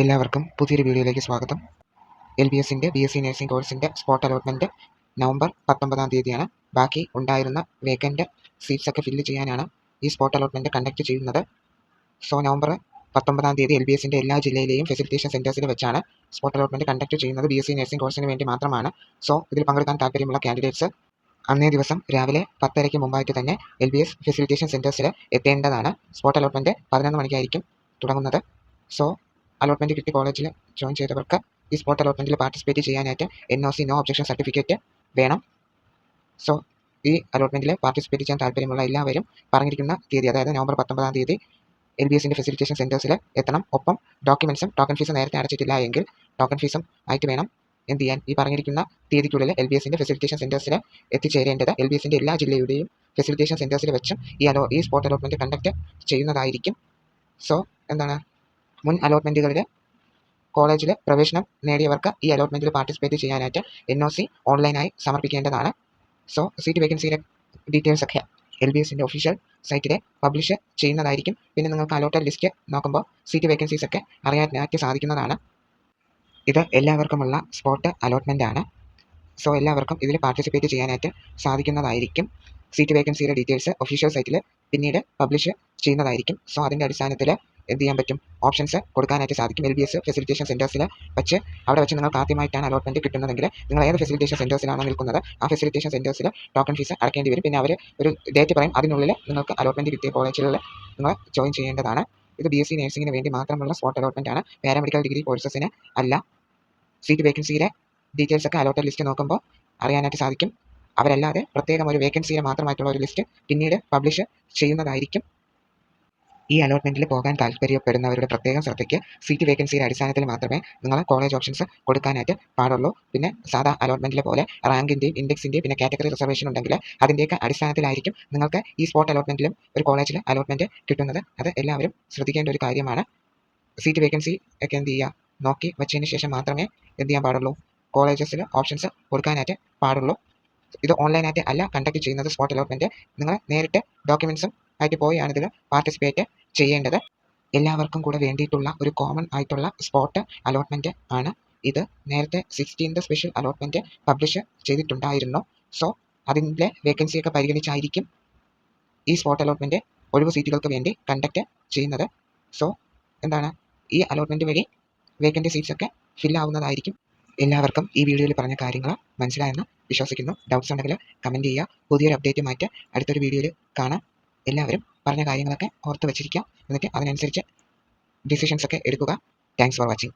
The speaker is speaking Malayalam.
എല്ലാവർക്കും പുതിയൊരു വീഡിയോയിലേക്ക് സ്വാഗതം. LBSന്റെ BSc നഴ്സിംഗ് കോഴ്സിൻ്റെ സ്പോട്ട് അലോട്ട്മെൻറ്റ് നവംബർ 19-ാം തീയതിയാണ്. ബാക്കി ഉണ്ടായിരുന്ന വേക്കൻറ്റ് സീറ്റ്സൊക്കെ ഫില്ല് ചെയ്യാനാണ് ഈ സ്പോട്ട് അലോട്ട്മെൻറ്റ് കണ്ടക്ട് ചെയ്യുന്നത്. സോ നവംബർ 19-ാം തീയതി LBSന്റെ എല്ലാ ജില്ലയിലെയും ഫെസിലിറ്റേഷൻ സെൻറ്റേഴ്സിൽ വെച്ചാണ് സ്പോട്ട് അലോട്ട്മെൻറ്റ് കണ്ടക്ട് ചെയ്യുന്നത്. BSc നഴ്സിംഗ് കോഴ്സിന് വേണ്ടി മാത്രമാണ്. സോ ഇതിൽ പങ്കെടുക്കാൻ താല്പര്യമുള്ള കാൻഡിഡേറ്റ്സ് അന്നേ ദിവസം രാവിലെ 10:30 മുമ്പായിട്ട് തന്നെ LBS ഫെസിലിറ്റേഷൻ സെൻറ്റേഴ്സിൽ എത്തേണ്ടതാണ്. സ്പോട്ട് അലോട്ട്മെൻറ്റ് 11 മണിക്കായിരിക്കും തുടങ്ങുന്നത്. സോ അലോട്ട്മെൻറ്റ് കിട്ടി കോളേജിൽ ജോയിൻ ചെയ്തവർക്ക് ഈ സ്പോട്ട് അലോട്ട്മെൻറ്റിൽ പാർട്ടിസിപ്പേറ്റ് ചെയ്യാനായിട്ട് NOC നോ ഒബ്ജക്ഷൻ സർട്ടിഫിക്കറ്റ് വേണം. സോ ഈ അലോട്ട്മെൻറ്റിൽ പാർട്ടിസിപ്പേറ്റ് ചെയ്യാൻ താല്പര്യമുള്ള എല്ലാവരും പറഞ്ഞിരിക്കുന്ന തീയതി, അതായത് നവംബർ 19-ാം തീയതി LBSന്റെ ഫെസിലിറ്റേഷൻ സെൻറ്റേഴ്സിൽ എത്തണം. ഒപ്പം ഡോക്യുമെൻറ്റ്സും, ടോക്കൺ ഫീസ് നേരത്തെ അടച്ചിട്ടില്ല എങ്കിൽ ടോക്കൺ ഫീസും ആയിട്ട് വേണം എന്ത് ചെയ്യാൻ, ഈ പറഞ്ഞിരിക്കുന്ന തീയതിക്കുള്ളിൽ LBSന്റെ ഫെസിലിറ്റേഷൻ സെൻറ്റേഴ്സിൽ എത്തിച്ചേരേണ്ടത്. LBSന്റെ എല്ലാ ജില്ലയുടെയും ഫെസിലിറ്റേഷൻ സെൻറ്റേഴ്സിൽ വെച്ചും ഈ സ്പോട്ട് അലോട്ട്മെൻറ്റ് കണ്ടക്ട് ചെയ്യുന്നതായിരിക്കും. സോ മുൻ അലോട്ട്മെൻറ്റുകളിൽ കോളേജിൽ പ്രവേശനം നേടിയവർക്ക് ഈ അലോട്ട്മെൻറ്റിൽ പാർട്ടിസിപ്പേറ്റ് ചെയ്യാനായിട്ട് NOC ഓൺലൈനായി സമർപ്പിക്കേണ്ടതാണ്. സോ സീറ്റ് വേക്കൻസിയുടെ ഡീറ്റെയിൽസൊക്കെ LBSന്റെ ഒഫീഷ്യൽ സൈറ്റിൽ പബ്ലിഷ് ചെയ്യുന്നതായിരിക്കും. പിന്നെ നിങ്ങൾക്ക് അലോട്ടഡ് ലിസ്റ്റ് നോക്കുമ്പോൾ സീറ്റ് വേക്കൻസീസൊക്കെ അറിയാനായിട്ട് സാധിക്കുന്നതാണ്. ഇത് എല്ലാവർക്കുമുള്ള സ്പോട്ട് അലോട്ട്മെൻ്റ് ആണ്. സോ എല്ലാവർക്കും ഇതിൽ പാർട്ടിസിപ്പേറ്റ് ചെയ്യാനായിട്ട് സാധിക്കുന്നതായിരിക്കും. സീറ്റ് വേക്കൻസിയുടെ ഡീറ്റെയിൽസ് ഒഫീഷ്യൽ സൈറ്റിൽ പിന്നീട് പബ്ലിഷ് ചെയ്യുന്നതായിരിക്കും. സോ അതിൻ്റെ അടിസ്ഥാനത്തിൽ എന്ത് ചെയ്യാൻ പറ്റും, ഓപ്ഷൻസ് കൊടുക്കാനായിട്ട് സാധിക്കും. LBS ഫെസിലിറ്റേഷൻ സെൻറ്റേഴ്സിൽ വെച്ച് അവിടെ വെച്ച് നിങ്ങൾക്ക് ആദ്യമായിട്ടാണ് അലോട്ട്മെൻറ്റ് കിട്ടുന്നതെങ്കിൽ നിങ്ങൾ ഏത് ഫെസിലിറ്റേഷൻ സെൻറ്റേഴ്സിലാണോ നിൽക്കുന്നത് ആ ഫെസിലിറ്റേഷൻ സെൻറ്റേഴ്സിൽ ടോക്കൺ ഫീസ് അടയ്ക്കേണ്ടി വരും. പിന്നെ അവർ ഒരു ഡേറ്റ് പറയും, അതിനുള്ളിൽ നിങ്ങൾക്ക് അലോട്ട്മെൻറ്റ് കിട്ടിയ കോളേജുകളിൽ നിങ്ങൾ ജോയിൻ ചെയ്യേണ്ടതാണ്. ഇത് BSc നഴ്സിംഗിന് വേണ്ടി മാത്രമുള്ള സ്പോട്ട് അലോട്ട്മെൻ്റ് ആണ്, പാരാമെഡിക്കൽ ഡിഗ്രി കോഴ്സസിന് അല്ല. സീറ്റ് വേക്കൻസിയുടെ ഡീറ്റെയിൽസൊക്കെ അലോട്ടഡ് ലിസ്റ്റ് നോക്കുമ്പോൾ അറിയാനായിട്ട് സാധിക്കും. അവരല്ലാതെ പ്രത്യേകം ഒരു വേക്കൻസിയുടെ മാത്രമായിട്ടുള്ള ഒരു ലിസ്റ്റ് പിന്നീട് പബ്ലിഷ് ചെയ്യുന്നതായിരിക്കും. ഈ അലോട്ട്മെൻറ്റിൽ പോകാൻ താല്പര്യപ്പെടുന്നവരുടെ പ്രത്യേകം ശ്രദ്ധയ്ക്ക് സീറ്റ് വേക്കൻസിയുടെ അടിസ്ഥാനത്തിൽ മാത്രമേ നിങ്ങൾ കോളേജ് ഓപ്ഷൻസ് കൊടുക്കാനായിട്ട് പാടുള്ളൂ. പിന്നെ സാധാ അലോട്ട്മെൻറ്റിലെ പോലെ റാങ്കിൻ്റെയും ഇൻഡെക്സിൻ്റെയും പിന്നെ കാറ്റഗറി റിസർവേഷൻ ഉണ്ടെങ്കിൽ അതിൻ്റെയൊക്കെ അടിസ്ഥാനത്തിലായിരിക്കും നിങ്ങൾക്ക് ഈ സ്പോട്ട് അലോട്ട്മെൻറ്റിലും ഒരു കോളേജിൽ അലോട്ട്മെൻറ്റ് കിട്ടുന്നത്. അത് എല്ലാവരും ശ്രദ്ധിക്കേണ്ട ഒരു കാര്യമാണ്. സീറ്റ് വേക്കൻസി ഒക്കെ എന്ത് ചെയ്യുക, നോക്കി വെച്ചതിന് ശേഷം മാത്രമേ എന്ത് ചെയ്യാൻ പാടുള്ളൂ, കോളേജസിൽ ഓപ്ഷൻസ് കൊടുക്കാനായിട്ട് പാടുള്ളൂ. ഇത് ഓൺലൈനായിട്ട് അല്ല കണ്ടക്ട് ചെയ്യുന്നത് സ്പോട്ട് അലോട്ട്മെൻറ്റ്. നിങ്ങൾ നേരിട്ട് ഡോക്യുമെൻറ്റ്സും ആയിട്ട് പോയാണ് ഇതിൽ പാർട്ടിസിപ്പേറ്റ് ചെയ്യേണ്ടത്. എല്ലാവർക്കും കൂടെ വേണ്ടിയിട്ടുള്ള ഒരു കോമൺ ആയിട്ടുള്ള സ്പോട്ട് അലോട്ട്മെൻറ്റ് ആണ് ഇത്. നേരത്തെ 16th സ്പെഷ്യൽ അലോട്ട്മെൻറ്റ് പബ്ലിഷ് ചെയ്തിട്ടുണ്ടായിരുന്നു. സോ അതിൻ്റെ വേക്കൻസിയൊക്കെ പരിഗണിച്ചായിരിക്കും ഈ സ്പോട്ട് അലോട്ട്മെൻറ്റ് ഒഴിവ് സീറ്റുകൾക്ക് വേണ്ടി കണ്ടക്ട് ചെയ്യുന്നത്. സോ ഈ അലോട്ട്മെൻറ്റ് വഴി വേക്കൻറ്റ് സീറ്റ്സൊക്കെ ഫില്ലാവുന്നതായിരിക്കും. എല്ലാവർക്കും ഈ വീഡിയോയിൽ പറഞ്ഞ കാര്യങ്ങൾ മനസ്സിലായെന്ന് വിശ്വസിക്കുന്നു. ഡൗട്ട്സ് ഉണ്ടെങ്കിൽ കമൻറ്റ് ചെയ്യുക. പുതിയൊരു അപ്ഡേറ്റുമായിട്ട് അടുത്തൊരു വീഡിയോയിൽ കാണാം. എല്ലാവരും പറഞ്ഞ കാര്യങ്ങളൊക്കെ ഓർത്ത് വെച്ചിരിക്കുക. എന്നിട്ട് അതിനനുസരിച്ച് ഡിസിഷൻസൊക്കെ എടുക്കുക. Thanks for watching.